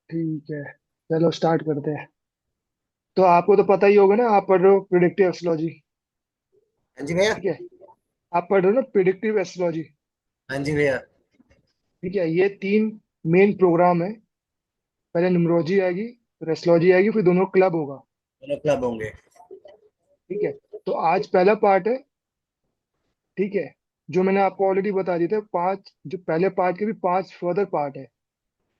ठीक है, चलो स्टार्ट करते हैं। तो आपको तो पता ही होगा ना, आप पढ़ रहे हो प्रिडिक्टिव एस्ट्रोलॉजी। हाँ जी भैया। ठीक है, आप पढ़ रहे हो ना प्रिडिक्टिव एस्ट्रोलॉजी। हाँ जी भैया। ठीक है, ये तीन मेन प्रोग्राम है। पहले न्यूमरोलॉजी आएगी, फिर एस्ट्रोलॉजी आएगी, फिर दोनों क्लब होगा। दोनों क्लब होंगे। ठीक है, तो आज पहला पार्ट है। ठीक है, जो मैंने आपको ऑलरेडी बता दिए थे पांच, जो पहले पार्ट के भी पांच फर्दर पार्ट है।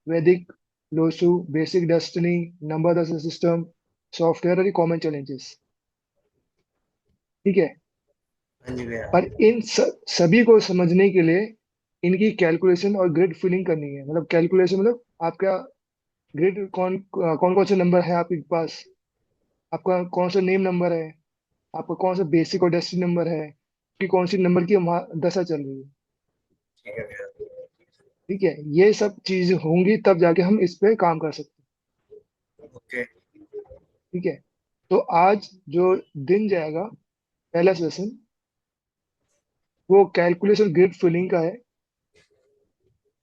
वैदिक, Lo Shu, basic destiny, number system, software और कॉमन चैलेंजेस। ठीक है, हाँ जी भैया। पर सभी को समझने के लिए इनकी कैलकुलेशन और ग्रिड फिलिंग करनी है। मतलब कैलकुलेशन मतलब आपका ग्रिड कौन कौन से नंबर है आपके पास, आपका कौन सा नेम नंबर है, आपका कौन सा बेसिक और डेस्टिनी नंबर है, कि कौन सी नंबर की दशा चल रही है। ठीक है भैया। ठीक है, ये सब चीज होंगी तब जाके हम इस पे काम कर सकते ओके। हैं। ठीक है, तो आज जो दिन जाएगा, पहला सेशन, वो कैलकुलेशन ग्रिड फिलिंग का है।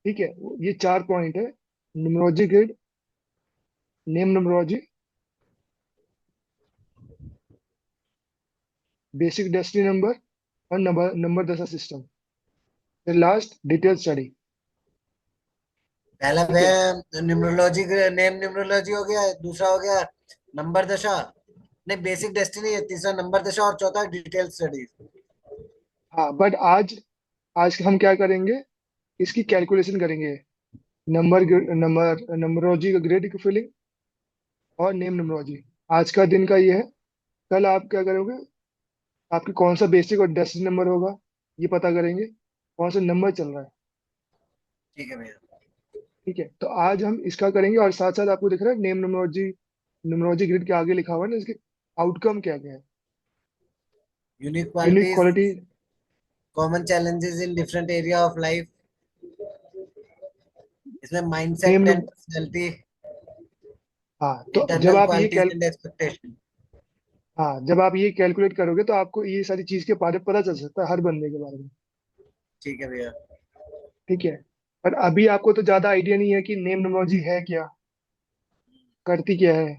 ठीक है, ये चार पॉइंट है: numerology grid, name numerology, basic destiny number, और नंबर नंबर दशा सिस्टम, फिर लास्ट डिटेल स्टडी। पहला ठीक है। भैया न्यूमरोलॉजी, नेम न्यूमरोलॉजी हो गया, दूसरा हो गया नंबर दशा, नहीं बेसिक डेस्टिनी है, तीसरा नंबर दशा और चौथा डिटेल स्टडीज। हाँ, बट आज आज हम क्या करेंगे, इसकी कैलकुलेशन करेंगे। नंबरोलॉजी का ग्रेड की फिलिंग और नेम नंबरोलॉजी। आज का दिन का ये है। कल आप क्या करोगे, आपकी कौन सा बेसिक और डेस्टिनी नंबर होगा, ये पता करेंगे, कौन सा नंबर चल रहा है। ठीक है भैया। ठीक है, तो आज हम इसका करेंगे, और साथ साथ आपको दिख रहा है नेम नंबरोलॉजी, न्यूमरोलॉजी ग्रिड के आगे लिखा हुआ है ना, इसके आउटकम क्या क्या है। Unique unique qualities, quality. Common challenges in different area of life, इसमें नेम। माइंडसेट एंड पर्सनैलिटी, हाँ, तो जब इंटरनल आप ये क्वालिटीज कैल एंड एक्सपेक्टेशन। हाँ, जब आप ये कैलकुलेट करोगे तो आपको ये सारी चीज के बारे में पता चल सकता है, हर बंदे के बारे में। ठीक है भैया। ठीक है, पर अभी आपको तो ज्यादा आइडिया नहीं है कि नेम नोमोलॉजी है क्या, करती क्या है।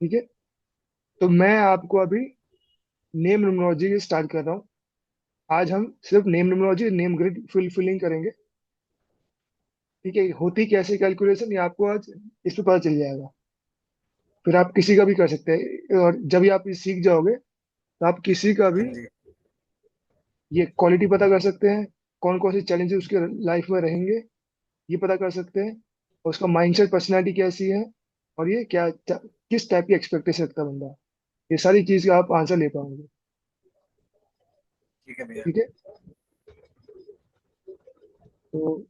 ठीक है, तो मैं आपको अभी नेम नोमोलॉजी स्टार्ट कर रहा हूँ। आज हम सिर्फ नेम नोमोलॉजी, नेम ग्रिड फिलिंग करेंगे। ठीक है, होती कैसे कैलकुलेशन, ये आपको आज इस पे पता चल जाएगा। फिर आप किसी का भी कर सकते हैं, और जब भी आप ये सीख जाओगे तो आप किसी का हाँ भी जी। ये क्वालिटी पता कर सकते हैं, कौन कौन से चैलेंजेस उसके लाइफ में रहेंगे, ये पता कर सकते हैं। और उसका माइंडसेट, पर्सनैलिटी कैसी है, और ये किस टाइप की एक्सपेक्टेशन रखता है बंदा। ये सारी चीज का आप आंसर ले पाओगे। ठीक है भैया। ठीक है, तो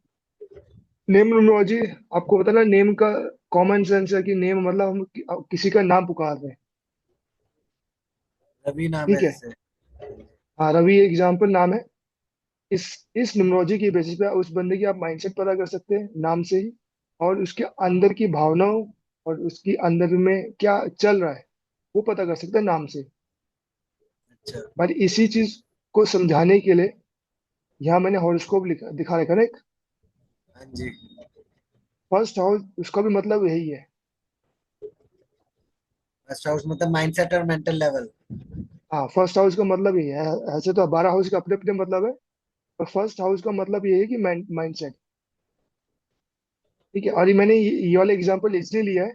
नेम नोमोलॉजी, आपको पता ना, नेम का कॉमन सेंस है कि नेम मतलब हम किसी का नाम पुकार रहे हैं। रवि नाम ठीक है है, जैसे। हाँ, रवि एग्जाम्पल नाम है। इस इस न्यूमरोलॉजी की बेसिस पे उस बंदे की आप माइंडसेट पता कर सकते हैं नाम से ही, और उसके अंदर की भावनाओं और उसकी अंदर में क्या चल रहा है वो पता कर सकते हैं नाम से। अच्छा। पर इसी चीज को समझाने के लिए यहाँ मैंने हॉरोस्कोप लिखा दिखा रखा ना एक। हाँ जी। फर्स्ट हाउस, उसका भी मतलब यही है। फर्स्ट हाउस मतलब माइंडसेट और मेंटल लेवल। हाँ, फर्स्ट हाउस का मतलब यही है। ऐसे तो 12 हाउस का अपने अपने मतलब है, पर फर्स्ट हाउस का मतलब ये है कि माइंडसेट। ठीक है, और ये मैंने ये वाला एग्जांपल इसलिए लिया है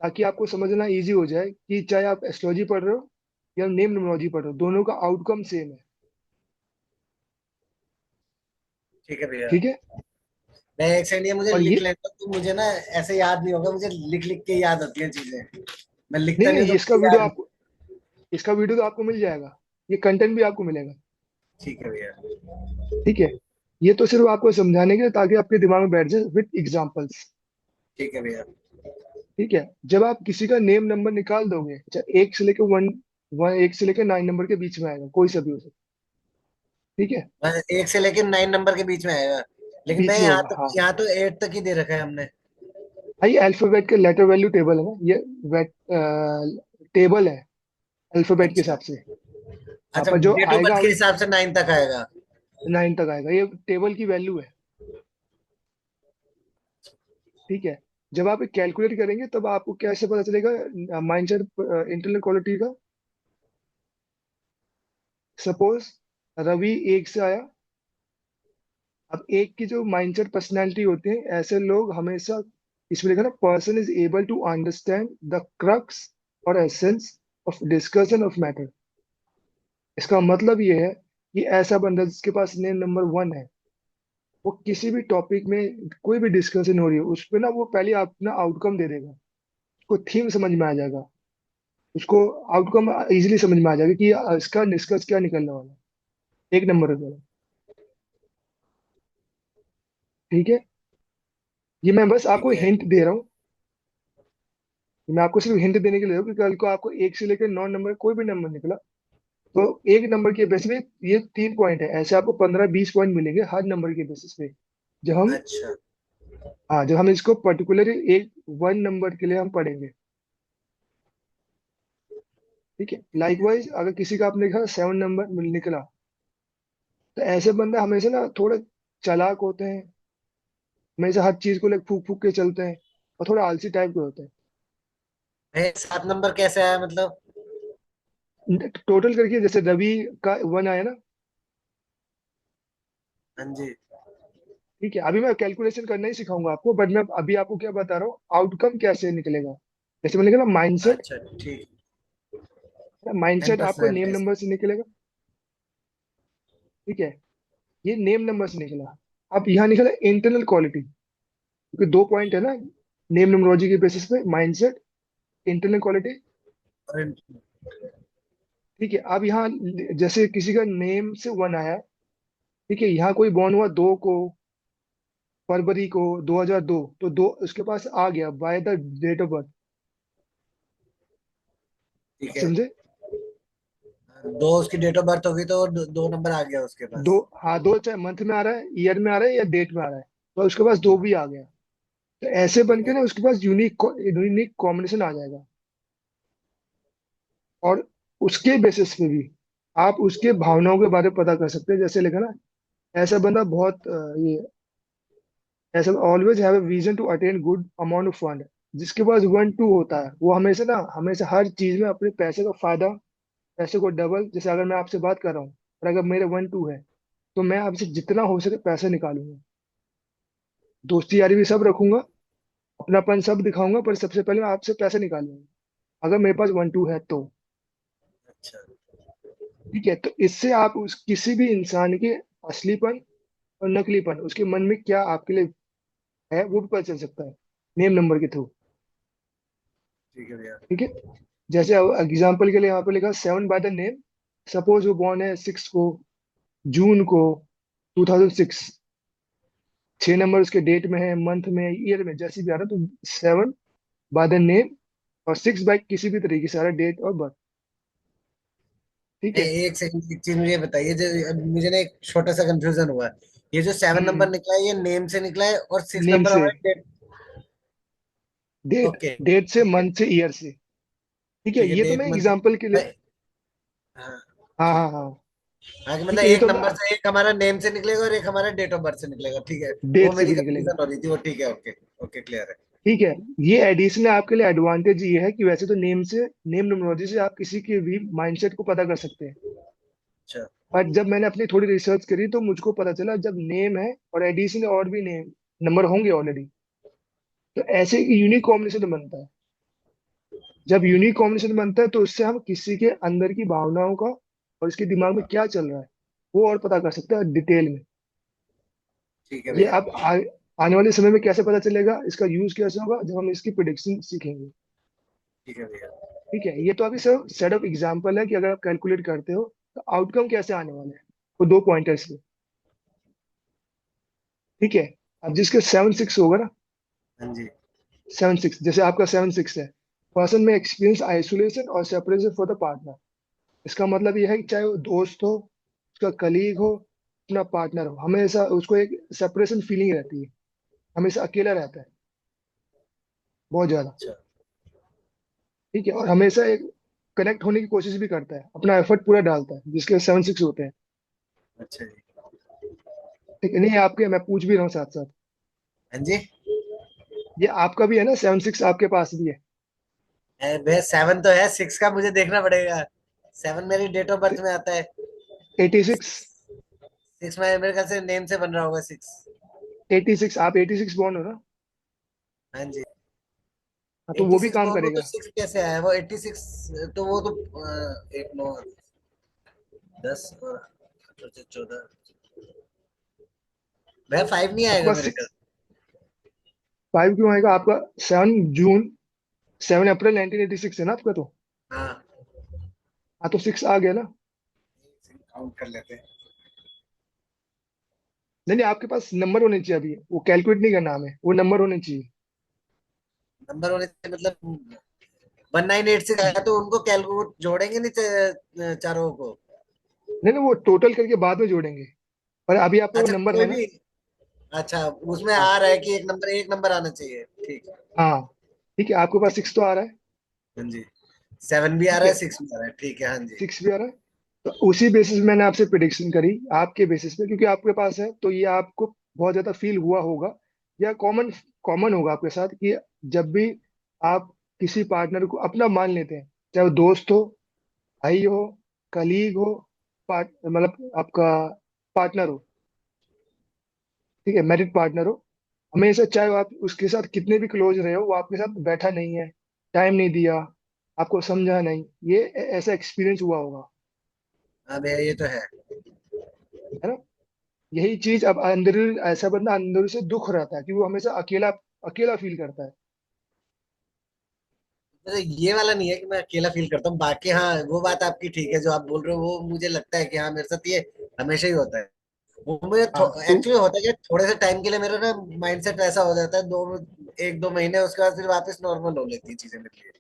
ताकि आपको समझना इजी हो जाए कि चाहे आप एस्ट्रोलॉजी पढ़ रहे हो या नेम न्यूमरोलॉजी पढ़ रहे हो, दोनों का आउटकम सेम है। ठीक है भैया। ठीक है, मैं एक सेकंड ये मुझे और लिख ये लेता हूँ, तो मुझे ना ऐसे याद नहीं होगा, मुझे लिख लिख के याद होती है चीजें। मैं नहीं लिखता नहीं हूँ नहीं, तो मुझे याद नहीं। इसका वीडियो तो आपको मिल जाएगा, ये कंटेंट भी आपको मिलेगा। ठीक है भैया। ठीक है, ये तो सिर्फ आपको समझाने के लिए ताकि आपके दिमाग में बैठ जाए विद एग्जांपल्स। ठीक है भैया। ठीक है, जब आप किसी का नेम नंबर निकाल दोगे, चाहे एक से लेकर एक से लेकर 9 नंबर के बीच में आएगा, कोई सा भी हो सकता है। ठीक है, बस 1 से लेके 9 नंबर के बीच में आएगा। लेकिन मैं बीच में यहाँ होगा, तो हाँ। यहाँ तो 8 तक ही दे रखा है हमने। भाई अल्फाबेट के लेटर वैल्यू टेबल है ना ये, टेबल है अल्फाबेट के अच्छा। हिसाब से। हाँ, अच्छा, पर जो डेट ऑफ आएगा बर्थ के हिसाब से 9 तक आएगा। 9 तक आएगा, ये टेबल की वैल्यू है। ठीक है। जब आप कैलकुलेट करेंगे तब आपको कैसे पता चलेगा माइंडसेट इंटरनल क्वालिटी का? सपोज रवि एक से आया। अब एक की जो माइंडसेट पर्सनैलिटी होते हैं, ऐसे लोग हमेशा, इसमें लिखा ना, person is able to understand the crux और essence of discussion of matter. इसका मतलब ये है कि ऐसा बंदा जिसके पास नेम नंबर 1 है, वो किसी भी टॉपिक में कोई भी डिस्कशन हो रही है उस पर ना, वो पहले अपना आउटकम दे देगा। उसको थीम समझ में आ जाएगा, उसको आउटकम इजीली समझ में आ जाएगा कि इसका निष्कर्ष क्या निकलने वाला है। एक नंबर पे। ठीक है। ये मैं बस आपको ठीक है। हिंट दे रहा हूँ। मैं आपको सिर्फ हिंट देने के लिए हूँ कि कल को आपको 1 से लेकर 9 नंबर कोई भी नंबर निकला, तो एक नंबर के बेसिस पे ये 3 पॉइंट है, ऐसे आपको 15-20 पॉइंट मिलेंगे हर नंबर के बेसिस पे। जब हम, अच्छा। हाँ, जब हम इसको पर्टिकुलरली एक 1 नंबर के लिए हम पढ़ेंगे। ठीक है। ठीक है। लाइकवाइज अगर किसी का आपने देखा 7 नंबर निकला, तो ऐसे बंदे हमेशा ना थोड़े चालाक होते हैं, हमेशा हर चीज को लेकर फूक फूक के चलते हैं, और थोड़ा आलसी टाइप के होते भाई 7 नंबर कैसे आया मतलब? हैं। टोटल करके जैसे रवि का 1 आया ना। हाँ जी। ठीक है, अभी मैं कैलकुलेशन करना ही सिखाऊंगा आपको, बट मैं अभी आपको क्या बता रहा हूँ, आउटकम कैसे निकलेगा। जैसे मैंने कहा ना, माइंडसेट। अच्छा ठीक। एंड माइंडसेट आपको नेम पर्सनैलिटीज। नंबर से निकलेगा। ठीक है। ये नेम नंबर से निकला। अब यहाँ निकला इंटरनल क्वालिटी, क्योंकि 2 पॉइंट है ना नेम नंबरोलॉजी के बेसिस पे, माइंडसेट, इंटरनल क्वालिटी। और ठीक है। अब यहाँ जैसे किसी का नेम से 1 आया, ठीक है, यहाँ कोई बॉर्न हुआ 2 को, फरवरी को 2002, तो दो उसके पास आ गया by the date of birth. ठीक है। समझे? दो उसकी डेट ऑफ बर्थ होगी तो दो नंबर आ गया उसके दो, पास। हाँ, दो चाहे मंथ में आ रहा है, ईयर में आ रहा है, या डेट में आ रहा है, तो उसके पास दो भी आ गया। तो ऐसे बन ठीक के है। ना उसके पास यूनिक यूनिक कॉम्बिनेशन आ जाएगा। और उसके बेसिस पे भी आप उसके भावनाओं के बारे में पता कर सकते हैं। जैसे लिखा ना, ऐसा बंदा बहुत ये, ऐसा always have a vision to attain good amount of fund. जिसके पास 1-2 होता है, वो हमेशा ना, हमेशा हर चीज में अपने पैसे का फायदा, पैसे को डबल, जैसे अगर मैं आपसे बात कर रहा हूँ और अगर मेरे 1-2 है, तो मैं आपसे जितना हो सके पैसे निकालूंगा, दोस्ती यारी भी सब रखूंगा, अपनापन सब दिखाऊंगा, पर सबसे पहले मैं आपसे पैसे निकालूंगा अगर मेरे पास 1-2 है तो। अच्छा। ठीक है। तो इससे आप उस किसी भी इंसान के असलीपन और नकलीपन, उसके मन में क्या आपके लिए है, वो भी पता चल सकता है नेम नंबर के थ्रू। ठीक है भैया। ठीक है। जैसे एग्जाम्पल के लिए यहाँ पे लिखा 7 बाय द नेम। सपोज वो बॉर्न है 6 जून को 2006। 6 नंबर उसके डेट में है, मंथ में, ईयर में, जैसे भी आ रहा है, तो 7 बाय द नेम, और 6 बाय किसी भी तरीके से आ रहा है, डेट और बर्थ। ठीक है। एक सेकंड, एक चीज मुझे बताइए जो अब मुझे ना एक छोटा सा कंफ्यूजन हुआ है। ये जो 7 नंबर निकला है ये नेम से निकला है और सिक्स नेम नंबर से, हमारा डेट। Date, okay. डेट से, ठीक है। मंथ से, ईयर से। ठीक है, ठीक है ये तो डेट मैं मंथ। एग्जाम्पल के लिए। भाई। हाँ। हाँ, हाँ, ठीक। हाँ। हाँ कि मतलब ठीक है, ये एक तो नंबर से एक हमारा नेम से निकलेगा और एक हमारा डेट ऑफ बर्थ से निकलेगा, ठीक है। वो डेट से मेरी भी निकलेगा। कंफ्यूजन हो रही थी वो, ठीक है, ओके। ओके क्लियर है। ठीक है। ये एडिशन आपके लिए एडवांटेज ये है कि वैसे तो नेम से, नेम न्यूमरोलॉजी से आप किसी के भी माइंडसेट को पता कर सकते हैं। अच्छा। पर जब मैंने अपनी थोड़ी रिसर्च करी तो मुझको पता चला, जब नेम है और एडिशन और भी नेम नंबर होंगे ऑलरेडी, तो ऐसे यूनिक कॉम्बिनेशन बनता है। जब यूनिक कॉम्बिनेशन बनता है तो उससे हम किसी के अंदर की भावनाओं का और उसके दिमाग में क्या चल रहा है, वो और पता कर सकते हैं डिटेल में। ठीक है ये भैया। अब आने वाले समय में कैसे पता चलेगा, इसका यूज कैसे होगा, जब हम इसकी प्रिडिक्शन सीखेंगे। ठीक है भैया। ठीक है। ये तो अभी सब सेट ऑफ एग्जाम्पल है कि अगर आप कैलकुलेट करते हो तो आउटकम कैसे आने वाले हैं, वो 2 पॉइंटर्स पे। ठीक है। अब जिसके 7-6 होगा ना, हाँ जी। 7-6, जैसे आपका 7-6 है, पर्सन में एक्सपीरियंस आइसोलेशन और सेपरेशन फॉर द पार्टनर। इसका मतलब यह है कि चाहे वो दोस्त हो, उसका कलीग हो, अपना पार्टनर हो, हमेशा उसको एक सेपरेशन फीलिंग रहती है, हमेशा अकेला रहता है, बहुत ज्यादा। अच्छा। ठीक है। और हमेशा एक कनेक्ट होने की कोशिश भी करता है, अपना एफर्ट पूरा डालता है, जिसके 7-6 होते हैं। अच्छा जी। ठीक है। नहीं, आपके मैं पूछ भी रहा हूँ साथ साथ। हाँ जी। ये आपका भी है ना, 7 6 आपके पास भी है? भैया 7 तो है, 6 का मुझे देखना पड़ेगा। 7 मेरी डेट ऑफ बर्थ में आता है। 86। 6 में मेरे ख्याल से नेम से बन रहा होगा 6। 86, आप 86 बॉर्न हो ना? हाँ जी। हाँ, तो वो भी 86 काम बॉर्न हो तो करेगा। 6 कैसे आया वो 86? तो वो तो 1 9 10 और 14 भैया 5 नहीं आपके आएगा पास मेरे ख्याल। 5 क्यों आएगा आपका? 7 जून, 7 अप्रैल 1986 है ना आपका तो। हाँ, हाँ, तो 6 आ गया ना। काउंट कर लेते हैं। नहीं नहीं, आपके पास नंबर होने चाहिए अभी, वो कैलकुलेट नहीं करना हमें, वो नंबर होने चाहिए। नंबर होने से मतलब 1986 आया तो उनको कैलकुलेट जोड़ेंगे नहीं चारों को? नहीं नहीं, वो टोटल करके बाद में जोड़ेंगे, पर अभी आपका वो अच्छा नंबर कोई है ना। भी। अच्छा, उसमें हाँ आ रहा है कि एक नंबर आना चाहिए, ठीक है। हाँ, ठीक है, आपके पास ठीक 6 तो आ रहा है। है, हाँ जी। 7 भी आ ठीक रहा है, है, 6 भी आ रहा है, ठीक है, हाँ जी। 6 भी आ रहा है। तो उसी बेसिस मैंने आपसे प्रिडिक्शन करी, आपके बेसिस पे, क्योंकि आपके पास है तो ये आपको बहुत ज्यादा फील हुआ होगा, या कॉमन कॉमन होगा आपके साथ कि जब भी आप किसी पार्टनर को अपना मान लेते हैं, चाहे वो दोस्त हो, भाई हो, कलीग हो, मतलब आपका पार्टनर हो, ठीक है, मैरिड पार्टनर हो, हमेशा चाहे वो आप उसके साथ कितने भी क्लोज रहे हो, वो आपके साथ बैठा नहीं है, टाइम नहीं दिया, आपको समझा नहीं, ये ऐसा एक्सपीरियंस हुआ होगा, हाँ भैया ये तो है। है ना? यही चीज अब अंदर, ऐसा बंदा अंदर से दुख रहता है कि वो हमेशा अकेला अकेला फील करता है। तो ये वाला नहीं है कि मैं अकेला फील करता हूँ, बाकी हाँ वो बात आपकी ठीक है जो आप बोल रहे हो, वो मुझे लगता है कि हाँ मेरे साथ ये हमेशा ही होता है। वो मुझे हाँ तो एक्चुअली होता है कि थोड़े से टाइम के लिए मेरा ना माइंडसेट ऐसा हो जाता है, 1 2 महीने, उसके बाद फिर वापस नॉर्मल हो लेती है चीजें मेरे लिए।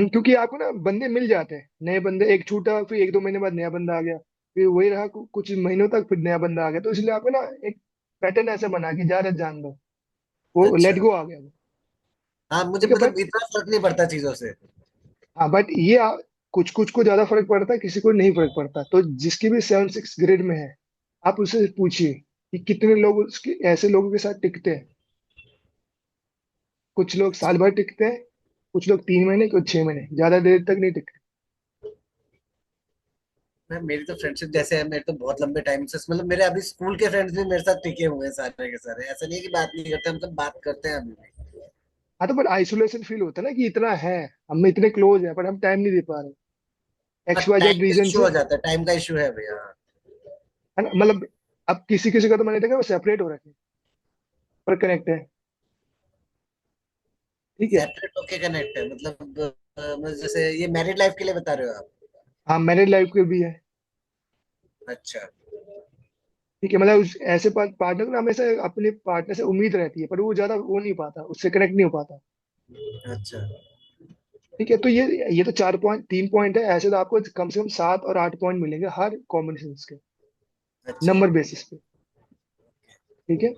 क्योंकि आपको ना बंदे मिल जाते हैं, नए बंदे, एक छूटा फिर 1 2 महीने बाद नया बंदा आ गया, फिर वही रहा कुछ महीनों तक, फिर नया बंदा आ गया, तो इसलिए आपको ना एक पैटर्न ऐसा बना कि जा रहे जान दो, वो अच्छा। लेट गो आ गया वो। हाँ मुझे ठीक है, मतलब बट इतना फर्क नहीं पड़ता चीजों से। हाँ, बट ये कुछ कुछ को ज्यादा फर्क पड़ता है, किसी को नहीं फर्क पड़ता, तो जिसकी भी 7 6 ग्रेड में है, आप उससे पूछिए कि कितने लोग उसके ऐसे लोगों के साथ टिकते हैं। कुछ लोग साल भर टिकते हैं, कुछ लोग 3 महीने, कुछ 6 महीने, ज्यादा देर तक नहीं टिकते। मेरी तो फ्रेंडशिप जैसे है, मेरे तो बहुत लंबे टाइम से, मतलब मेरे अभी स्कूल के फ्रेंड्स भी मेरे साथ टिके हुए हैं सारे के सारे, ऐसा नहीं है कि बात नहीं करते, हम सब बात करते हैं अभी भी। हाँ, तो पर आइसोलेशन फील होता है ना कि इतना है, हम इतने क्लोज हैं, पर हम टाइम नहीं दे पा रहे, हाँ एक्स वाई टाइम जेड का रीजन इशू से, हो जाता है, टाइम का इशू है भैया, हाँ। है ना? मतलब अब किसी किसी का तो मैंने देखा वो सेपरेट हो रखे हैं, पर कनेक्ट है। ठीक है। सेपरेट होके कनेक्ट है मतलब मतलब जैसे ये मैरिड लाइफ के लिए बता रहे हो आप? हाँ, मैरिड लाइफ के भी है। अच्छा। ठीक है, मतलब ऐसे पार्टनर को ना हमेशा अपने पार्टनर से उम्मीद रहती है, पर वो ज्यादा वो नहीं पाता, उससे कनेक्ट नहीं हो पाता। अच्छा। ठीक है, तो ये तो 4 पॉइंट, 3 पॉइंट है, ऐसे तो आपको कम से कम 7 और 8 पॉइंट मिलेंगे हर कॉम्बिनेशन के, अच्छा। नंबर बेसिस पे। ठीक है,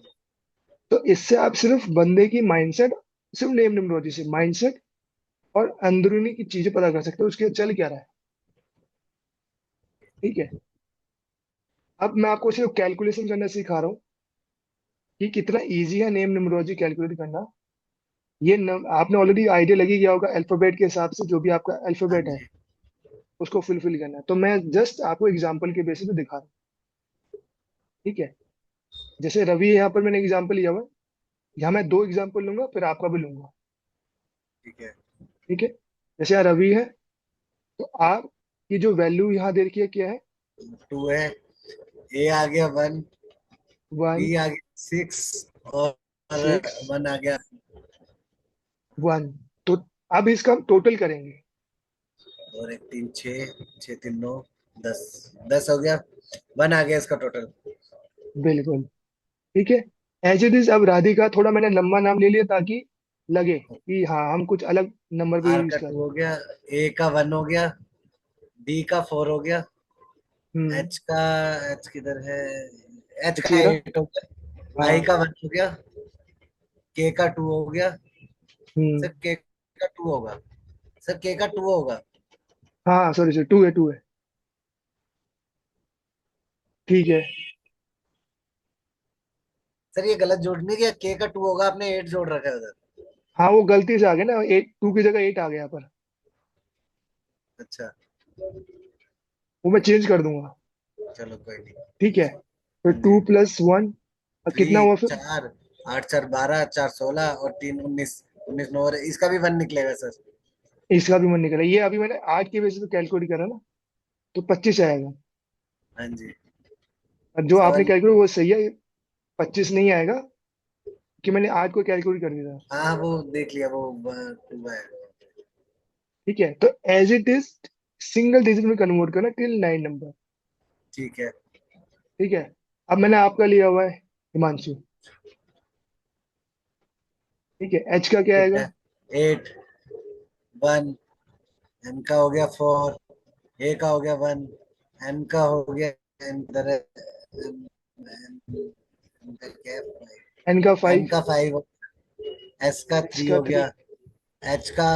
तो इससे आप सिर्फ बंदे की माइंडसेट, सिर्फ नेम न्यूमरोलॉजी से माइंडसेट और अंदरूनी की चीजें पता कर सकते हो, उसके चल क्या रहा है। ठीक है, अब मैं आपको सिर्फ कैलकुलेशन करना सिखा रहा हूँ कि कितना इजी है नेम न्यूमरोलॉजी कैलकुलेट करना। आपने ऑलरेडी आइडिया लगी गया होगा, अल्फाबेट के हिसाब से जो भी आपका हाँ अल्फाबेट है जी। उसको फुलफिल करना है, तो मैं जस्ट आपको एग्जांपल के बेसिस पे दिखा रहा हूँ। ठीक है, जैसे रवि है, यहाँ पर मैंने एग्जांपल लिया हुआ है, यहाँ मैं 2 एग्जांपल लूंगा, फिर आपका भी लूंगा। ठीक है। ठीक है, जैसे यहाँ रवि है, तो आप की जो वैल्यू यहाँ दे रखी है क्या है? 2 है, ए आ गया 1, बी 1 आ गया 6, और 6 1 आ गया। 1, तो अब इसका हम टोटल करेंगे। और 1 3 6, 6 3 9, 10, 10 हो गया। 1 आ गया इसका टोटल। बिल्कुल। ठीक है, एज इट इज। अब राधिका थोड़ा मैंने लंबा नाम ले लिया ताकि लगे कि हाँ हम कुछ अलग नंबर भी आर यूज का कर 2 रहे हैं। हो गया, ए का 1 हो गया, डी का 4 हो गया, हम्म। एच का, एच किधर है, एच का चेरा। 8 हो गया, आई हाँ। का 1 हो गया, के का 2 हो गया। हम्म। सर के का 2 होगा, सर के का 2 होगा। हाँ, सॉरी सर, 2 है, 2 है। ठीक है। सर ये गलत जोड़ नहीं किया, के का 2 होगा, आपने 8 जोड़ रखा है उधर। हाँ वो गलती से आ गया ना, 8 2 की जगह 8 आ गया पर। अच्छा, वो मैं चेंज कर दूंगा। चलो कोई नहीं। ठीक है, तो हाँ टू जी। प्लस वन थ्री, कितना हुआ फिर? 4, 8 4 12, 4 16 और 3 19, 19 9 और इसका भी 1 निकलेगा सर। इसका भी मन निकला, ये अभी मैंने 8 की वजह से तो कैलकुलेट करा ना, तो 25 आएगा। हाँ जी। और जो आपने 7। कैलकुलेट वो सही है, 25 नहीं आएगा, कि मैंने 8 को कैलकुलेट कर दिया था। हाँ वो देख लिया, वो 2 है। ठीक है, तो as it is single digit में कन्वर्ट करना टिल 9 नंबर। ठीक है। ठीक है, अब मैंने आपका लिया हुआ है हिमांशु। ठीक है, एच का क्या ठीक आएगा? है। 8 1, एन का हो गया 4, ए का हो गया 1, एन का हो गया, एन इधर है, एन, एन का क्या है? एन का एम 5, का 5, एस का एस 3 का हो गया, 3, एच का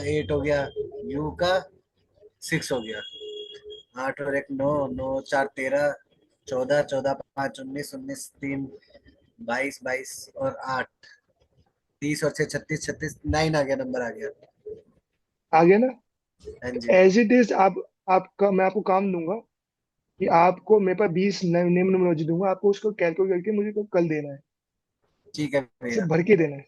8 हो गया, यू का 6 हो गया। 8 और 1 9, 9 4 13, 14 14 5 19, 19 3 22, 22 और 8 30 और 6 36, 36 9 आ गया, नंबर आ गया। आ गया ना? हाँ तो जी। एज इट इज आप, आपका मैं आपको काम दूंगा कि आपको मेरे पास 20 नेम नंबरोलॉजी दूंगा, आपको उसको कैलकुलेट करके मुझे कल देना है, ठीक है सिर्फ भैया। भर के देना है।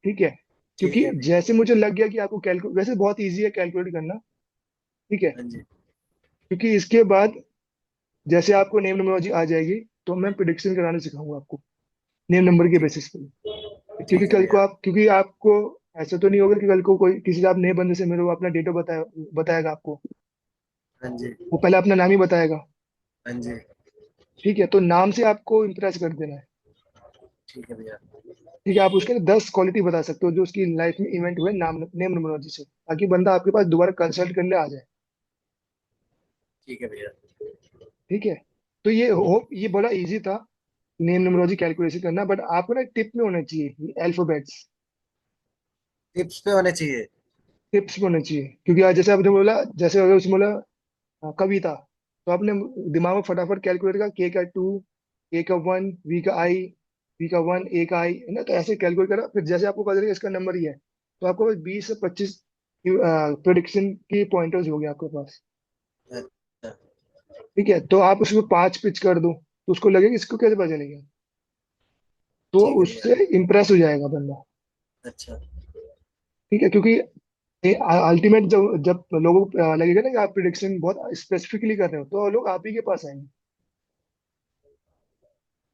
ठीक है, ठीक क्योंकि है भैया। जैसे मुझे लग गया कि आपको कैलकुलेट वैसे बहुत इजी है कैलकुलेट करना। ठीक है, हाँ जी। क्योंकि इसके बाद जैसे आपको नेम नंबरोलॉजी आ जाएगी, तो मैं प्रिडिक्शन कराना सिखाऊंगा आपको नेम नंबर के ठीक बेसिस पे। क्योंकि ठीक है कल को भैया। आप, क्योंकि आपको ऐसा तो नहीं होगा कि कल को कोई किसी आप नए बंदे से मिलो, वो अपना डेट ऑफ बताएगा आपको, हाँ जी। वो पहले अपना नाम ही बताएगा। हाँ जी। ठीक है, तो नाम से आपको इम्प्रेस कर देना है। ठीक है भैया। ठीक है, आप उसके 10 क्वालिटी बता सकते हो जो उसकी लाइफ में इवेंट हुए नाम नेम नंबरोलॉजी से, ताकि बंदा आपके पास दोबारा कंसल्ट करने आ जाए। ठीक है भैया। ठीक है, तो ये बड़ा इजी था नेम नंबरोलॉजी कैलकुलेशन करना, बट आपको ना टिप में होना चाहिए अल्फाबेट्स। टिप्स पे होने चाहिए। टिप्स में होना चाहिए, क्योंकि आज जैसे आपने बोला, जैसे अगर उसमें बोला कविता, तो आपने दिमाग में फटाफट कैलकुलेट का, के का 2, ए का 1, वी का आई, वी का 1, ए का आई, है ना, तो ऐसे कैलकुलेट करा, फिर जैसे आपको पता चलेगा इसका नंबर ही है, तो आपको बस 20 से 25 प्रोडिक्शन की पॉइंटर्स हो गए आपके पास। अच्छा। ठीक है, तो आप उसको 5 पिच कर दो, तो उसको लगेगा इसको कैसे पता चलेगा, तो ठीक है भैया। उससे इम्प्रेस हो जाएगा बंदा। अच्छा। ठीक है, क्योंकि अल्टीमेट जब जब लोगों को लगेगा ना कि आप प्रिडिक्शन बहुत स्पेसिफिकली कर रहे हो, तो लोग आप ही के पास आएंगे।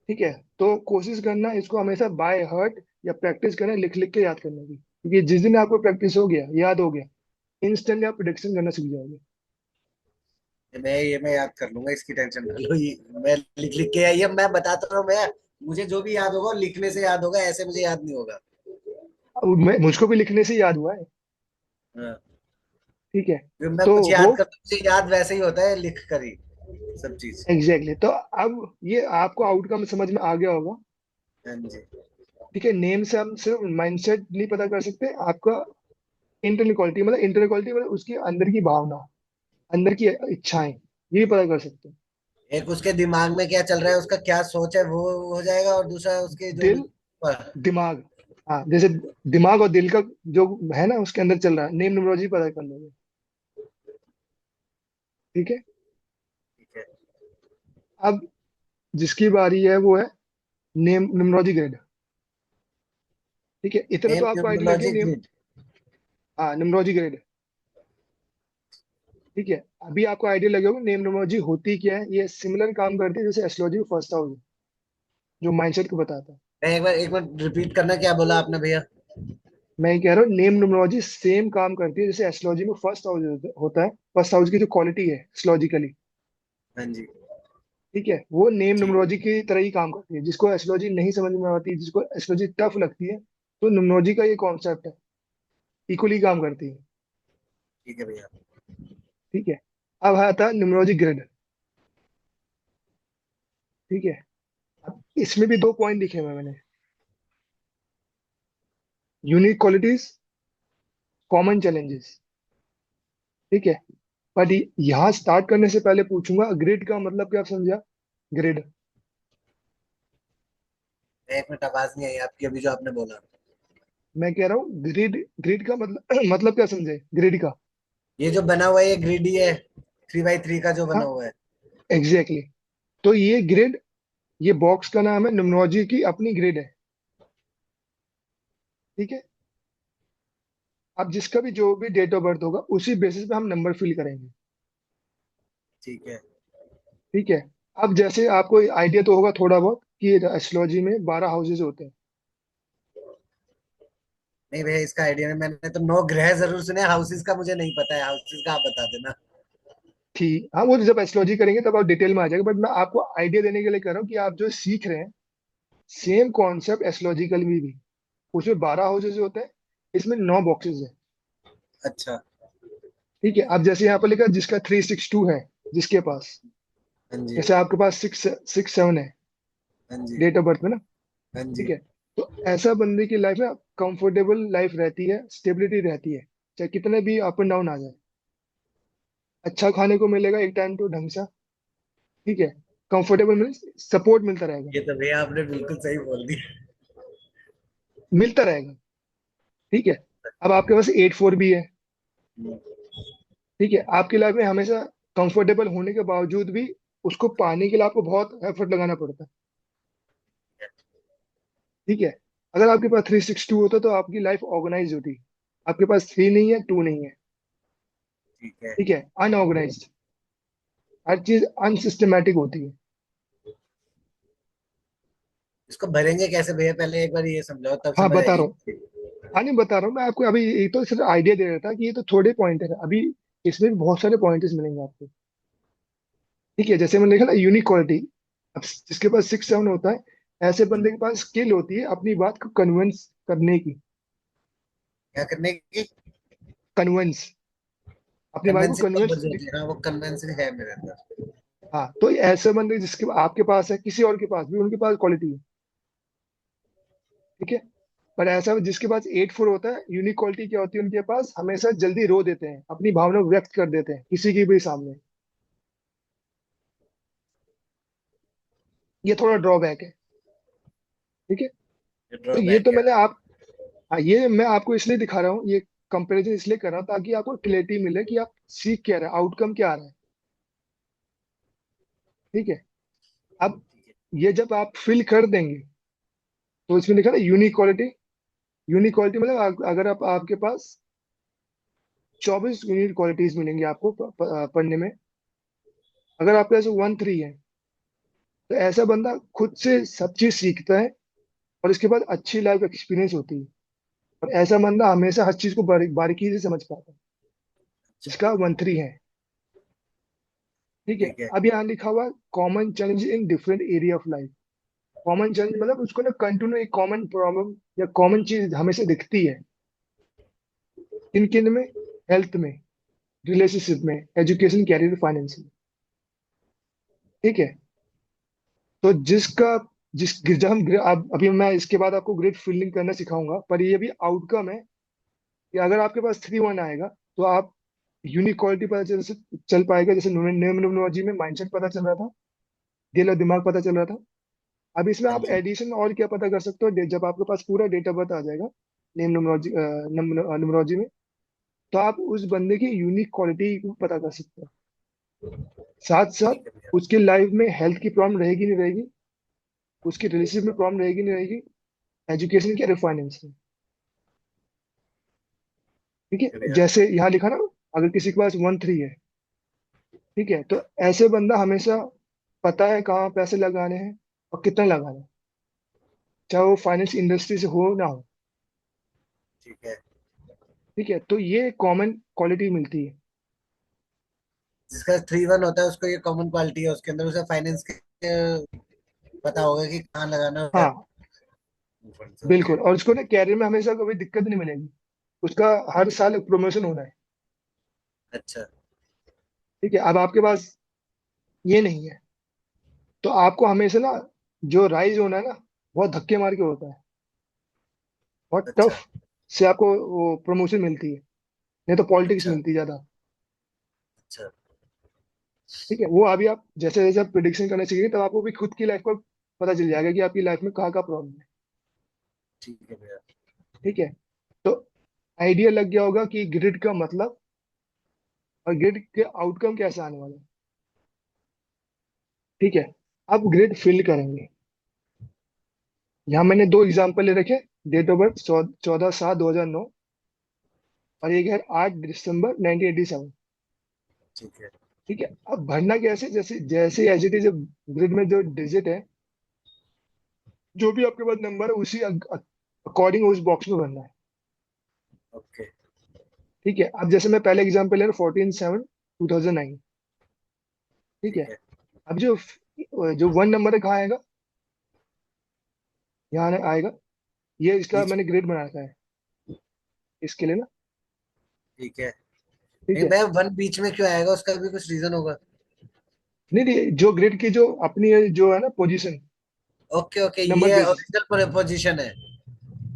ठीक है, तो कोशिश करना इसको हमेशा बाय हार्ट या प्रैक्टिस करना, लिख लिख के याद करने की, क्योंकि जिस दिन आपको प्रैक्टिस हो गया, याद हो गया, इंस्टेंट आप प्रिडिक्शन करना सीख जाओगे। मैं याद कर लूंगा, इसकी टेंशन ना लो। मैं लिख लिख के, ये मैं बताता रहा हूँ भैया, मुझे जो भी याद होगा वो लिखने से याद होगा, ऐसे मुझे याद नहीं होगा। मुझको भी लिखने से याद हुआ है। हाँ। ठीक है, जब मैं तो कुछ याद होप, करता हूँ मुझे याद वैसे ही होता है लिख कर ही, सब चीज। एग्जैक्टली तो अब ये आपको आउटकम समझ में आ गया होगा। हाँ जी। ठीक है, नेम से हम सिर्फ माइंडसेट नहीं पता कर सकते आपका, इंटरनल क्वालिटी मतलब उसकी अंदर की भावना, अंदर की इच्छाएं, ये भी पता कर सकते हैं। एक उसके दिमाग में क्या चल रहा है, उसका क्या सोच है, वो हो जाएगा, और दूसरा उसके जो दिल, दिमाग, हाँ जैसे दिमाग और दिल का जो है ना उसके अंदर चल रहा है, नेम न्यूमरोलॉजी पता कर लोगे। ठीक है, ठीक है। अब जिसकी बारी है वो है नेम न्यूमरोलॉजी ग्रेड। ठीक है, इतना नेम तो आपको आइडिया लग गया न्यूमरोलॉजी नेम, ग्रिड। हाँ न्यूमरोलॉजी ग्रेड। ठीक है, अभी आपको आइडिया लगे होगा नेम न्यूमरोलॉजी होती क्या है, ये सिमिलर काम करती है जैसे एस्ट्रोलॉजी में फर्स्ट हाउस जो माइंडसेट को बताता है। एक बार रिपीट करना, क्या बोला आपने भैया? मैं ये कह रहा हूँ नेम न्यूमरोलॉजी सेम काम करती है जैसे एस्ट्रोलॉजी में फर्स्ट हाउस होता है, फर्स्ट हाउस की जो क्वालिटी है एस्ट्रोलॉजिकली। हाँ जी। ठीक है, वो नेम ठीक। न्यूमरोलॉजी की तरह ही काम करती है, जिसको एस्ट्रोलॉजी नहीं समझ में आती, जिसको एस्ट्रोलॉजी टफ लगती है, तो न्यूमरोलॉजी का ये कॉन्सेप्ट है, इक्वली काम करती है। ठीक है भैया। ठीक है, अब आता है न्यूमरोलॉजी ग्रिड। ठीक है, अब इसमें भी 2 पॉइंट लिखे हुए हैं मैंने, यूनिक क्वालिटीज, कॉमन चैलेंजेस। ठीक है, बट यहाँ स्टार्ट करने से पहले पूछूंगा ग्रिड का मतलब क्या समझा? ग्रिड, एक मिनट, आवाज नहीं आई आपकी अभी जो आपने बोला। मैं कह रहा हूँ ग्रिड, ग्रिड का मतलब मतलब क्या समझे ग्रिड का? ये जो बना हुआ है ये ग्रिड ही है, 3x3 का जो बना हाँ, हुआ है। Exactly exactly. तो ये ग्रिड, ये बॉक्स का नाम है, न्यूमरोलॉजी की अपनी ग्रिड है। ठीक है। अब जिसका भी जो भी डेट ऑफ बर्थ होगा उसी बेसिस पे हम नंबर फिल करेंगे। ठीक है। ठीक है। अब जैसे आपको आइडिया तो होगा थोड़ा बहुत कि एस्ट्रोलॉजी में 12 हाउसेज होते हैं। नहीं भैया, इसका आइडिया नहीं, मैंने तो 9 ग्रह जरूर सुने, हाउसेस का मुझे नहीं पता है, हाउसेस का आप बता देना। ठीक, हाँ वो जब एस्ट्रोलॉजी करेंगे तब आप डिटेल में आ जाएगा, बट मैं आपको आइडिया देने के लिए कर रहा हूँ कि आप जो सीख रहे हैं सेम कॉन्सेप्ट एस्ट्रोलॉजिकल में भी, उसमें 12 हाउसेज होते हैं, इसमें 9 बॉक्सेस है। अच्छा। ठीक है। अब जैसे यहाँ पर लिखा है, जिसका 362 है, जिसके पास, हाँ जी। जैसे आपके पास 6 6 7 है हाँ जी। डेट ऑफ बर्थ में ना। हाँ ठीक जी। है। तो ऐसा बंदे की लाइफ में कंफर्टेबल लाइफ रहती है, स्टेबिलिटी रहती है, चाहे कितने भी अप एंड डाउन आ जाए। अच्छा खाने को मिलेगा एक टाइम तो ढंग से। ठीक है। कंफर्टेबल मिल, सपोर्ट मिलता रहेगा। ये तो भैया आपने बिल्कुल सही बोल दिया। मिलता रहेगा। ठीक है। अब आपके पास 8 4 भी है। ठीक है। आपकी लाइफ में हमेशा कंफर्टेबल होने के बावजूद भी उसको पाने के लिए आपको बहुत एफर्ट लगाना पड़ता है। ठीक है। अगर आपके पास 362 होता तो आपकी लाइफ ऑर्गेनाइज होती। आपके पास 3 नहीं है, 2 नहीं है। ठीक है। ठीक है। अनऑर्गेनाइज्ड, हर चीज अनसिस्टमेटिक होती है। इसको भरेंगे कैसे भैया, पहले एक बार ये समझाओ, तब हाँ समझ बता रहा आएगी। हूँ। हाँ नहीं बता रहा हूँ मैं आपको, अभी ये तो सिर्फ आइडिया दे रहा था कि ये तो थोड़े पॉइंटर है अभी, इसमें भी बहुत सारे पॉइंटर्स मिलेंगे आपको। ठीक है। जैसे मैंने लिखा ना यूनिक क्वालिटी, अब जिसके पास 6 7 होता है, ऐसे बंदे के पास स्किल होती है अपनी बात को कन्विंस करने की। क्या करने की? कन्विंस, अपनी बात को कन्वेंसिंग पावर कन्विंस। जो होती है, हाँ वो कन्वेंसिंग है मेरे अंदर। हाँ तो ऐसे बंदे जिसके आपके पास है, किसी और के पास भी उनके पास क्वालिटी है। ठीक है। पर ऐसा जिसके पास 8 4 होता है, यूनिक क्वालिटी क्या होती है उनके पास, हमेशा जल्दी रो देते हैं, अपनी भावना को व्यक्त कर देते हैं किसी के भी सामने। ये थोड़ा ड्रॉबैक है। ठीक है। तो ये तो ड्रॉबैक है। मैंने आप, हाँ ये मैं आपको इसलिए दिखा रहा हूँ, ये कंपैरिजन इसलिए कर रहा हूँ ताकि आपको क्लैरिटी मिले कि आप सीख क्या रहे हैं, आउटकम क्या आ रहा है। ठीक है। अब ये जब आप फिल कर देंगे तो इसमें लिखा ना यूनिक क्वालिटी। यूनिक क्वालिटी मतलब अगर आप, आपके पास 24 यूनिक क्वालिटीज मिलेंगी आपको पढ़ने में। अगर आपके पास 1 3 है तो ऐसा बंदा खुद से सब चीज सीखता है और इसके बाद अच्छी लाइफ एक्सपीरियंस होती है। और ऐसा बंदा हमेशा हर चीज को बारीकी से समझ पाता है, अच्छा। जिसका 1 3 है। ठीक है। ठीक है। अब यहाँ लिखा हुआ common challenge in different area of life. Common challenge मतलब उसको ना कंटिन्यू एक कॉमन प्रॉब्लम या कॉमन चीज हमेशा दिखती है। किन किन में? हेल्थ में, रिलेशनशिप में, एजुकेशन, कैरियर, फाइनेंस में। ठीक है। तो जिसका, जिस जब हम अब अभी मैं इसके बाद आपको ग्रेड फील्डिंग करना सिखाऊंगा, पर ये भी आउटकम है कि अगर आपके पास 3 1 आएगा तो आप यूनिक क्वालिटी पता चल पाएगा। जैसे न्यूमरोलॉजी में माइंडसेट पता चल रहा था, दिल और दिमाग पता चल रहा था। अब इसमें हाँ आप जी। एडिशन और क्या पता कर सकते हो, जब आपके पास पूरा डेट ऑफ बर्थ आ जाएगा नेम न्यूमरोलॉजी, न्यूमरोलॉजी में, तो आप उस बंदे की यूनिक क्वालिटी को पता कर सकते हो। साथ साथ ठीक है भैया। उसकी लाइफ में हेल्थ की प्रॉब्लम रहेगी नहीं रहेगी, उसकी रिलेशनशिप में प्रॉब्लम रहेगी नहीं रहेगी, एजुकेशन की, फाइनेंस में। ठीक ठीक है है। भैया। जैसे यहाँ लिखा ना, अगर किसी के पास 1 3 है, ठीक है, तो ऐसे बंदा हमेशा पता है कहाँ पैसे लगाने हैं और कितने लगाने हैं, चाहे वो फाइनेंस इंडस्ट्री से हो ना हो। ठीक है। ठीक है। तो ये कॉमन क्वालिटी मिलती है। जिसका 3 1 होता है उसको ये कॉमन क्वालिटी है, उसके अंदर उसे फाइनेंस के पता होगा कि कहाँ लगाना है, क्या हाँ फंड्स होते बिल्कुल। हैं। और उसको ना कैरियर में हमेशा कभी दिक्कत नहीं मिलेगी, उसका हर साल प्रमोशन होना है। अच्छा। ठीक है। अब आपके पास ये नहीं है तो आपको हमेशा ना जो राइज होना है ना, बहुत धक्के मार के होता है, बहुत अच्छा। टफ से आपको वो प्रमोशन मिलती है, नहीं तो पॉलिटिक्स अच्छा। मिलती है ज्यादा। अच्छा। ठीक है। वो अभी आप जैसे जैसे आप प्रिडिक्शन करने सीखेंगे तब आपको भी खुद की लाइफ को पता चल जाएगा कि आपकी लाइफ में कहाँ का प्रॉब्लम है। ठीक है भैया। ठीक है। तो आइडिया लग गया होगा कि ग्रिड का मतलब और ग्रिड के आउटकम कैसे आने वाला है। ठीक है। अब ग्रिड फिल करेंगे। यहाँ मैंने दो एग्जाम्पल ले रखे। डेट ऑफ बर्थ 14/7/2009 और एक है 8 दिसंबर 1987। ठीक है। ठीक है। अब भरना कैसे, जैसे जैसे एज इट इज ग्रिड में जो डिजिट है, जो भी आपके पास नंबर है उसी अकॉर्डिंग उस बॉक्स में भरना है। ओके। ठीक है। अब जैसे मैं पहले एग्जाम्पल ले रहा हूँ 14/7/2009। ठीक है। ठीक है। अब जो जो वन नंबर है कहाँ आएगा, यहाँ आएगा। ये इसका बीच मैंने में। ग्रिड बना रखा है इसके लिए ना। ठीक है। ठीक लेकिन है। भाई वन बीच में क्यों आएगा, उसका भी कुछ रीजन होगा? नहीं नहीं, जो ग्रिड की जो अपनी जो है ना पोजीशन, ओके ओके, नंबर ये बेसिस। ओरिजिनल पोजीशन है।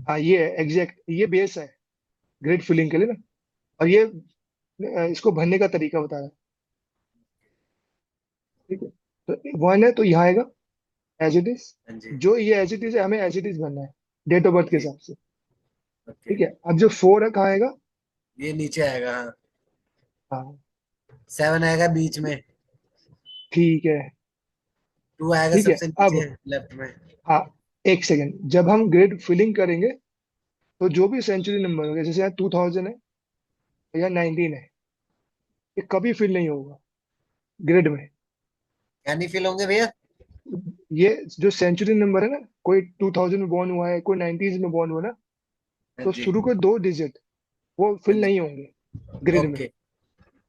हाँ ये है एग्जैक्ट, ये बेस है ग्रिड फिलिंग के लिए ना। और ये इसको भरने का तरीका बता रहा है। ठीक है। तो वन है तो यहाँ आएगा एज इट इज। हाँ जी। जो ये एज इट इज है हमें एज इट इज भरना है डेट ऑफ बर्थ के ठीक। हिसाब से। ओके। ठीक है। अब जो फोर है कहाँ आएगा। ये नीचे आएगा, हाँ। हाँ। सेवन आएगा बीच में। ठीक है। टू आएगा ठीक है। सबसे अब नीचे लेफ्ट में। हाँ, एक सेकेंड, जब हम ग्रिड फिलिंग करेंगे तो जो भी सेंचुरी नंबर होगा, जैसे यहाँ 2000 है या 19 है, ये कभी फिल नहीं होगा ग्रिड में। क्या नहीं फिल होंगे भैया? ये जो सेंचुरी नंबर है ना, कोई 2000 में बॉर्न हुआ है, कोई 90s में बॉर्न हुआ ना, हाँ तो जी। शुरू के दो डिजिट वो हाँ फिल जी। नहीं होंगे ग्रिड में। ओके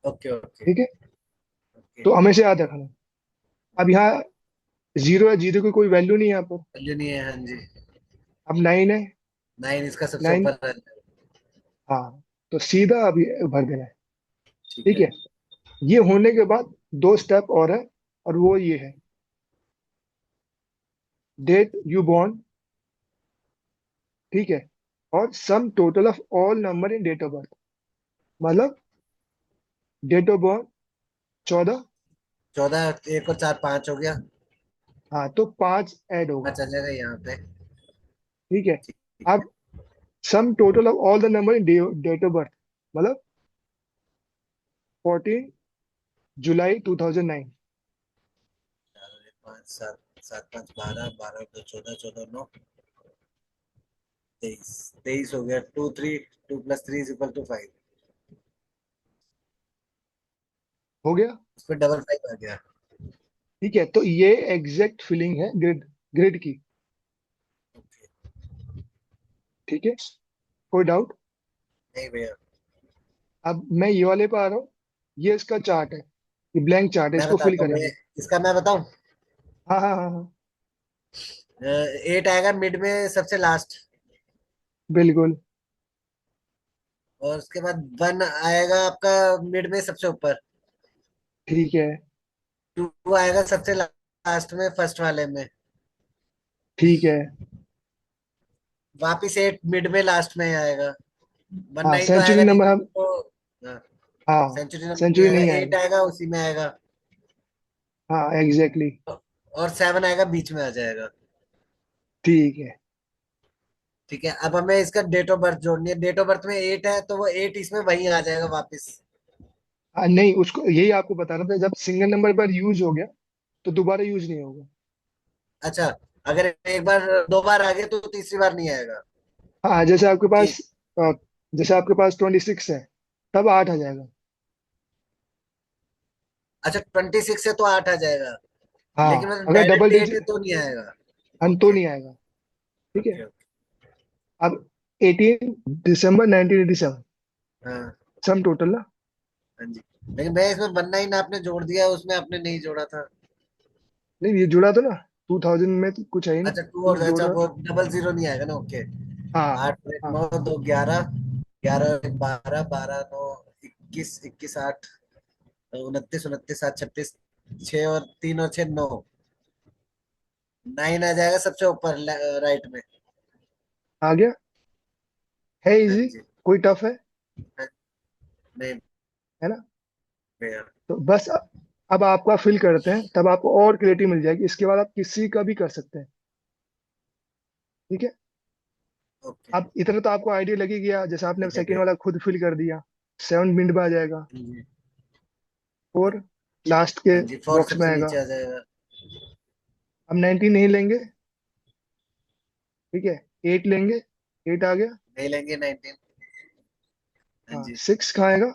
ओके ओके ठीक है। ओके। तो हमेशा याद रखना। अब यहाँ जीरो है, जीरो की कोई वैल्यू नहीं है यहाँ पर। वैल्यू नहीं है, हाँ जी। अब नाइन है। नाइन इसका सबसे नाइन। ऊपर है। हाँ, तो सीधा अभी भर देना है। ठीक ठीक है। है। ये होने के बाद दो स्टेप और है, और वो ये है, डेट यू बॉर्न। ठीक है। और sum total of all number in date of birth, मतलब डेट ऑफ बर्थ 14। 14, एक और चार, पांच हो गया। हाँ, तो पांच ऐड होगा। पांच आ जाएगा यहाँ पे। ठीक है। ठीक है। अब sum total of all the number in date of birth, मतलब 14 जुलाई 2009। चार, एक, पाँच, सात, सात पाँच 12, 12 2 14, 14 9 23। 23 हो गया। Two three, two plus three is equal to five. हो गया। उस पर डबल फाइव आ गया। ठीक है। तो ये एग्जैक्ट फिलिंग है ग्रिड, ग्रिड की। ओके। ठीक है। कोई डाउट। नहीं भैया। अब मैं ये वाले पे आ रहा हूँ। ये इसका चार्ट है, ये ब्लैंक चार्ट है, मैं इसको फिल बताता हूँ भैया, करेंगे। इसका मैं बताऊं। हाँ हाँ हाँ हाँ। 8 आएगा मिड में सबसे लास्ट। बिल्कुल। और उसके बाद वन आएगा आपका मिड में सबसे ऊपर। ठीक है। टू आएगा सबसे लास्ट में फर्स्ट वाले में। ठीक है। वापिस एट मिड में लास्ट में आएगा। वन हाँ, नाइन तो सेंचुरी आएगा नहीं नंबर हम। तो। हाँ, सेंचुरी नंबर नहीं सेंचुरी आएगा। नहीं एट आएगा। आएगा उसी में आएगा। हाँ एग्जैक्टली। और सेवन आएगा बीच में आ जाएगा। ठीक है। ठीक है। अब हमें इसका डेट ऑफ बर्थ जोड़नी है। डेट ऑफ बर्थ में एट है तो वो एट इसमें वहीं आ जाएगा वापिस। नहीं, उसको यही आपको बता रहा था, जब सिंगल नंबर पर यूज हो गया तो दोबारा यूज नहीं होगा। अच्छा, अगर एक बार दो बार आ गया तो तीसरी बार नहीं आएगा। हाँ, जैसे आपके पास ठीक। जैसे आपके पास 26 है, तब 8 आ जाएगा। अच्छा, 26 है तो आठ आ जाएगा। लेकिन हाँ, मतलब अगर डबल डायरेक्ट एट है डिजिट तो नहीं आएगा। अंतो ओके नहीं आएगा। ठीक है। Okay okay. अब 18 दिसंबर 1987, हाँ सम टोटल ना। हाँ जी। लेकिन मैं इसमें वन नाइन आपने जोड़ दिया, उसमें आपने नहीं जोड़ा था। नहीं, ये जुड़ा तो ना, 2000 में तो कुछ है ही नहीं, अच्छा टू, टू और अच्छा जोड़ रहा। वो डबल जीरो नहीं आएगा ना। ओके। हाँ आठ और एक हाँ नौ, दो 11, 11 और एक 12, 12 9 21, 21 8, 29, 29 7 36, छः और तीन और छः 9। नाइन आ जाएगा सबसे ऊपर राइट में। आ गया। है हाँ इजी, जी। कोई टफ है? हाँ, नहीं है ना। भैया। तो बस अब आपका फिल करते हैं, तब आपको और क्लियरिटी मिल जाएगी, इसके बाद आप किसी का भी कर सकते हैं। ठीक है। ओके। आप इतना तो आपको आइडिया लग ही गया, जैसे आपने ठीक है सेकंड भैया। वाला खुद फिल कर दिया। 7 मिनट में आ जाएगा। जी। 4 लास्ट के हाँ जी, 4 बॉक्स में सबसे आएगा। नीचे आ जाएगा। अब 19 नहीं लेंगे, ठीक है। 8 लेंगे, 8 आ गया। नहीं लेंगे 19। हाँ हाँ जी। 6 कहाँ आएगा?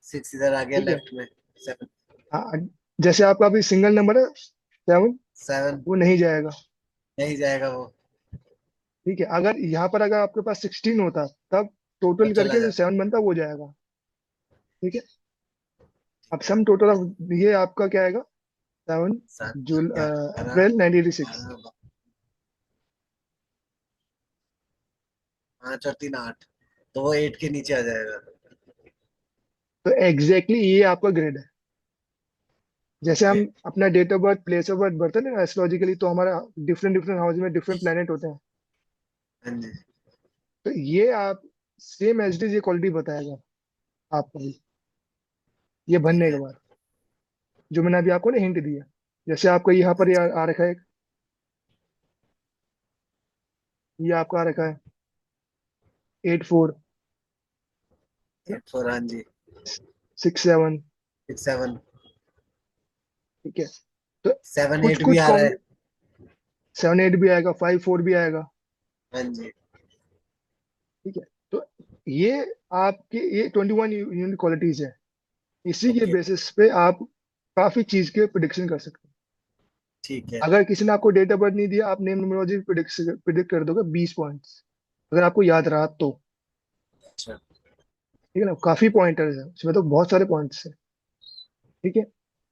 6 इधर आ गया ठीक है। लेफ्ट में। 7। हाँ जैसे आपका अभी सिंगल नंबर है 7, 7 वो नहीं जाएगा। नहीं जाएगा वो। ठीक है, अगर यहाँ पर अगर आपके पास 16 होता तब तो टोटल चला करके जो जाता। 7 बनता वो जाएगा। ठीक है। अब ठीक है। सम टोटल ऑफ ये आपका क्या आएगा? 7 7 जून क्या? 12। अप्रैल 1986। 12। 5 और 3 8। तो वो 8 के नीचे आ जाएगा। तो एग्जैक्टली ये आपका ग्रेड है। जैसे ओके। हम अपना date of birth, place of birth बढ़ते हैं ना एस्ट्रोलॉजिकली, तो हमारा डिफरेंट डिफरेंट हाउस में डिफरेंट प्लेनेट होते हैं। हाँ जी। तो ये आप सेम एज इट इज ये क्वालिटी बताएगा आपको भी, ये ठीक बनने के है। बाद, जो मैंने अभी आपको ना हिंट दिया। जैसे आपको यहाँ हाँ पर ये जी। आ रखा है, ये आपका आ रखा है 8 4, 8 4। हाँ जी। 6 7। 6 7। ठीक है। तो 7 कुछ 8 भी कुछ आ रहा कॉम है। 7 8 भी आएगा, 5 4 भी आएगा। हाँ जी। ठीक है। तो ये आपके ये 21 यूनिक क्वालिटीज है। इसी के ओके। बेसिस पे आप काफी चीज के प्रिडिक्शन कर सकते हैं। ठीक है। अगर किसी ने आपको डेट ऑफ बर्थ नहीं दिया, आप नेम न्यूमरोलॉजी प्रिडिक्ट कर दोगे 20 पॉइंट्स, अगर आपको याद रहा तो। अच्छा। ठीक है ना, काफी पॉइंटर्स है उसमें, तो बहुत सारे पॉइंट्स है। ठीक है।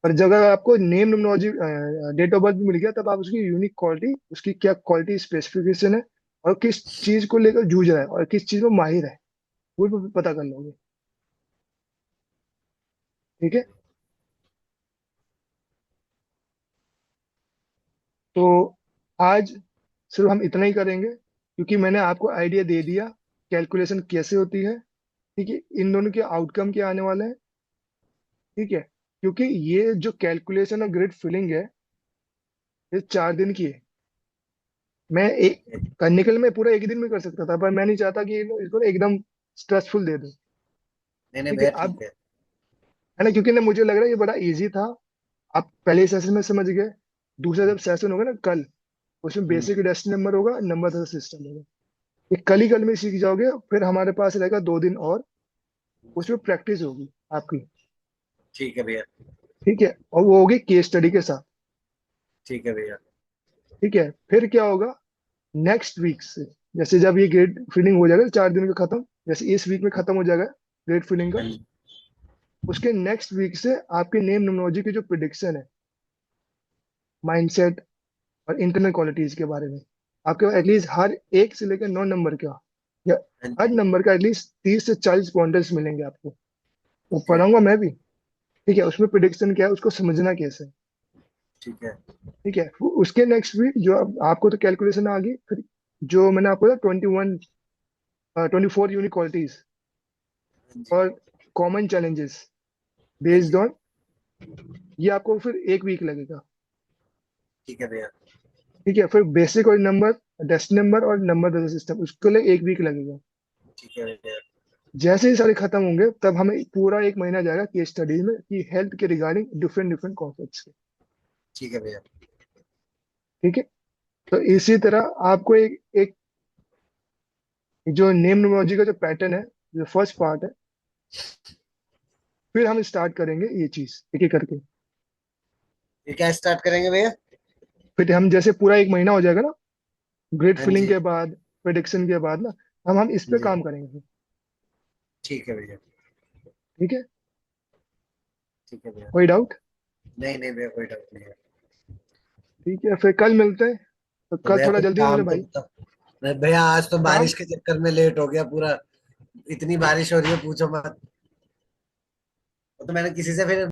पर जब अगर आपको name numerology date of birth भी मिल गया, तब आप उसकी यूनिक क्वालिटी, उसकी क्या क्वालिटी स्पेसिफिकेशन है, और किस चीज को लेकर जूझ रहा है और किस चीज में माहिर है, वो भी पता कर लोगे। ठीक है। तो आज सिर्फ हम इतना ही करेंगे, क्योंकि मैंने आपको आइडिया दे दिया कैलकुलेशन कैसे होती है। ठीक है, इन दोनों के आउटकम क्या आने वाले हैं। ठीक है। क्योंकि ये जो कैलकुलेशन और ग्रिड फिलिंग है, ये 4 दिन की है। मैं एक करने के लिए मैं पूरा एक ही दिन में कर सकता था, पर मैं नहीं चाहता कि इसको एकदम स्ट्रेसफुल दे दूं। नहीं नहीं ठीक है। भैया, अब ठीक है। है ना, क्योंकि ना मुझे लग रहा है ये बड़ा इजी था। आप पहले सेशन में समझ गए। दूसरा जब सेशन होगा ना कल, उसमें बेसिक डेस्टिनी नंबर होगा, नंबर सिस्टम होगा। ये कल में सीख जाओगे, फिर हमारे पास रहेगा 2 दिन और, उसमें प्रैक्टिस होगी आपकी। ठीक है भैया। ठीक है, और वो होगी केस स्टडी के साथ। ठीक है भैया। ठीक है, फिर क्या होगा नेक्स्ट वीक से, जैसे जब ये ग्रेड फिलिंग हो जाएगा 4 दिन का खत्म, जैसे इस वीक में खत्म हो जाएगा ग्रेड फिलिंग का, हाँ जी। उसके नेक्स्ट वीक से आपके नेम न्यूमरोलॉजी की जो प्रिडिक्शन है, माइंडसेट और इंटरनल क्वालिटीज के बारे में, आपके एटलीस्ट हर एक से लेकर 9 नंबर का, या हाँ हर जी। नंबर का एटलीस्ट 30 से 40 पॉइंटर्स मिलेंगे आपको। वो ओके। पढ़ाऊंगा मैं भी। ठीक है, उसमें प्रिडिक्शन क्या है उसको समझना कैसे है। ठीक है। ठीक है, उसके नेक्स्ट वीक जो आपको तो कैलकुलेशन आ गई, फिर जो मैंने आपको बताया 24 यूनिक क्वालिटीज हाँ जी। और कॉमन चैलेंजेस हाँ बेस्ड जी। ऑन, ये आपको फिर एक वीक लगेगा। ठीक है भैया। ठीक है, फिर बेसिक और नंबर, डेस्ट नंबर और नंबर सिस्टम, उसके लिए एक वीक लगेगा। ठीक है भैया। जैसे ही सारे खत्म होंगे, तब हमें पूरा एक महीना जाएगा केस स्टडी में कि हेल्थ के रिगार्डिंग डिफरेंट डिफरेंट कॉन्सेप्ट्स के। ठीक है भैया। ठीक है। तो ठीक इसी है। तरह आपको एक जो नेम न्यूमरोलॉजी का जो पैटर्न है, जो फर्स्ट पार्ट है, फिर हम स्टार्ट करेंगे ये चीज एक एक करके। ये क्या स्टार्ट करेंगे भैया? फिर हम जैसे पूरा एक महीना हो जाएगा ना ग्रेड हाँ फिलिंग जी। के बाद, प्रिडिक्शन के बाद ना, हम इस हाँ पे जी। काम करेंगे। ठीक है भैया। ठीक है। ठीक है भैया। कोई डाउट? नहीं नहीं भैया, कोई डाउट नहीं है। ठीक है, फिर कल मिलते हैं। तो तो कल भैया थोड़ा कुछ जल्दी मिले काम तो भाई। बताओ। नहीं भैया, आज तो काम बारिश के चक्कर में लेट हो गया पूरा। इतनी बारिश हो रही है, पूछो मत। वो तो मैंने किसी से फिर